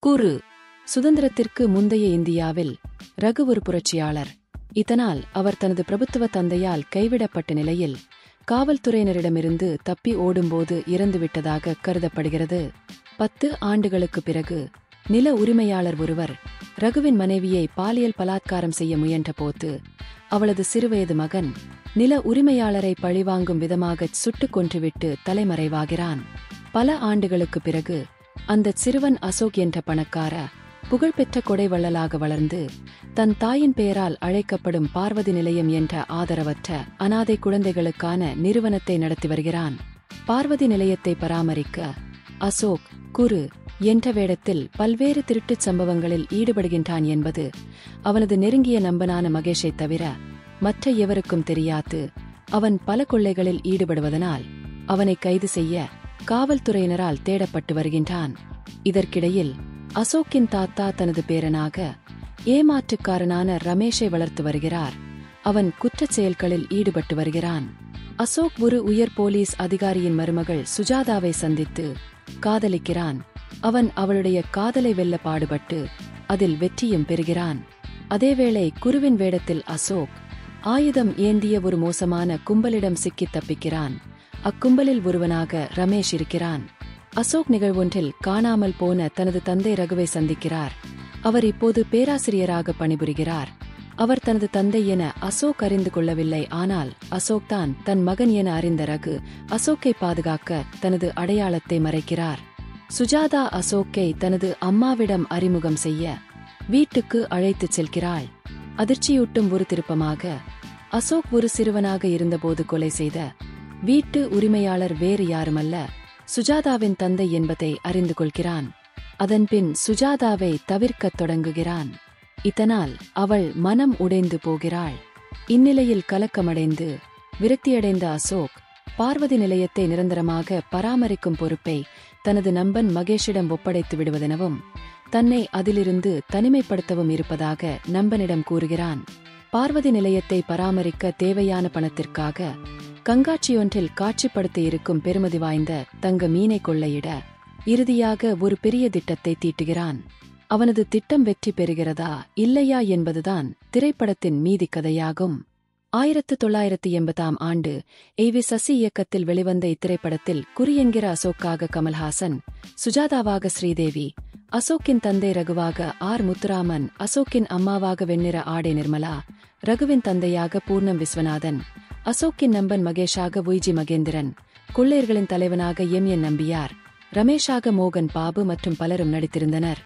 குரு. சுதந்திரத்திற்கு முந்தைய இந்தியாவில் ரகு ஒரு புரட்சியாளர். இதனால் அவர் தனது பிரபுத்துவ தந்தையால் கைவிடப்பட்ட நிலையில் காவல்துறையினரிடமிருந்து தப்பி ஓடும்போது இறந்துவிட்டதாக கருதப்படுகிறது. 10 ஆண்டுகளுக்குப் பிறகு நில உரிமையாளர் ஒருவர் ரகுவின் மனைவியை பாலியல் பலாத்காரம் செய்ய முயன்றபோது அவளது சிறுவயது மகன் நில உரிமையாளரை பழிவாங்கும் விதமாகச் சுட்டுக் கொன்றுவிட்டு தலைமறைவாகிறான். பல ஆண்டுகளுக்குப் பிறகு அந்தச் சிறுவன் அசோக் என்ற பணக்கார புகழ்பெற்ற கொடைவள்ளலாக வளர்ந்து தன் தாயின் பெயரால் அழைக்கப்படும் பார்வதி நிலையம் என்ற ஆதரவற்ற அனாதை குழந்தைகளுக்கான நிறுவனத்தை நடத்தி வருகிறான். பார்வதி நிலையத்தை பராமரிக்க அசோக் குரு என்ற வேடத்தில் பல்வேறு திருட்டுச் சம்பவங்களில் ஈடுபடுகின்றான் என்பது அவனது நெருங்கிய நண்பனான மகேஷை தவிர மற்ற எவருக்கும் தெரியாது. அவன் பல கொள்ளைகளில் ஈடுபடுவதனால் அவனை கைது செய்ய காவல்துறையினரால் தேடப்பட்டு வருகின்றான். இதற்கிடையில் அசோக்கின் தாத்தா தனது பேரனாக ஏமாற்றுக்காரனான ரமேஷை வளர்த்து வருகிறார். அவன் குற்றச் செயல்களில் ஈடுபட்டு வருகிறான். அசோக் ஒரு உயர் போலீஸ் அதிகாரியின் மருமகள் சுஜாதாவை சந்தித்து காதலிக்கிறான். அவன் அவளுடைய காதலை வெல்ல பாடுபட்டு அதில் வெற்றியும் பெறுகிறான். அதேவேளை குருவின் வேடத்தில் அசோக் ஆயுதம் ஏந்திய ஒரு மோசமான கும்பலிடம் சிக்கித் தப்பிக்கிறான். அக்கும்பலில் ஒருவனாக ரமேஷ் இருக்கிறான். அசோக் நிகழ்வொன்றில் காணாமல் போன தனது தந்தை ரகுவை சந்திக்கிறார். அவர் இப்போது பேராசிரியராக பணிபுரிகிறார். அவர் தனது தந்தை என அசோக் அறிந்து கொள்ளவில்லை. ஆனால் அசோக் தான் தன் மகன் என அறிந்த ரகு அசோக்கை பாதுகாக்க தனது அடையாளத்தை மறைக்கிறார். சுஜாதா அசோக்கை தனது அம்மாவிடம் அறிமுகம் செய்ய வீட்டுக்கு அழைத்துச் செல்கிறாள். அதிர்ச்சியூட்டும் ஒரு திருப்பமாக அசோக் ஒரு சிறுவனாக இருந்தபோது கொலை செய்த வீட்டு உரிமையாளர் வேறு யாருமல்ல, சுஜாதாவின் தந்தை என்பதை அறிந்து கொள்கிறான். அதன்பின் சுஜாதாவை தவிர்க்கத் தொடங்குகிறான். இதனால் அவள் மனம் உடைந்து போகிறாள். இந்நிலையில் கலக்கமடைந்து விரக்தியடைந்த அசோக் பார்வதி நிலையத்தை நிரந்தரமாக பராமரிக்கும் பொறுப்பை தனது நண்பன் மகேஷிடம் ஒப்படைத்து விடுவதெனவும் தன்னை அதிலிருந்து தனிமைப்படுத்தவும் இருப்பதாக நண்பனிடம் கூறுகிறான். பார்வதி நிலையத்தை பராமரிக்க தேவையான பணத்திற்காக கண்காட்சியொன்றில் காட்சிப்படுத்த இருக்கும் பெருமதி வாய்ந்த தங்க மீனை கொள்ளையிட இறுதியாக ஒரு பெரிய திட்டத்தை தீட்டுகிறான். அவனது திட்டம் வெற்றி பெறுகிறதா இல்லையா என்பதுதான் திரைப்படத்தின் மீதி கதையாகும். 1980ஆம் ஆண்டு ஏ.வி. சசி இயக்கத்தில் வெளிவந்த இத்திரைப்படத்தில் குரு என்கிற அசோக்காக கமல்ஹாசன், சுஜாதாவாக ஸ்ரீதேவி, அசோக்கின் தந்தை ரகுவாக ஆர். முத்துராமன், அசோக்கின் அம்மாவாக வெண்ணிற ஆடை நிர்மலா, ரகுவின் தந்தையாக பூர்ணம் விஸ்வநாதன், அசோக்கின் நண்பன் மகேஷாக வி.ஜி. மகேந்திரன், கொள்ளையர்களின் தலைவனாக எம். என். நம்பியார், ரமேஷாக மோகன் பாபு மற்றும் பலரும் நடித்திருந்தனர்.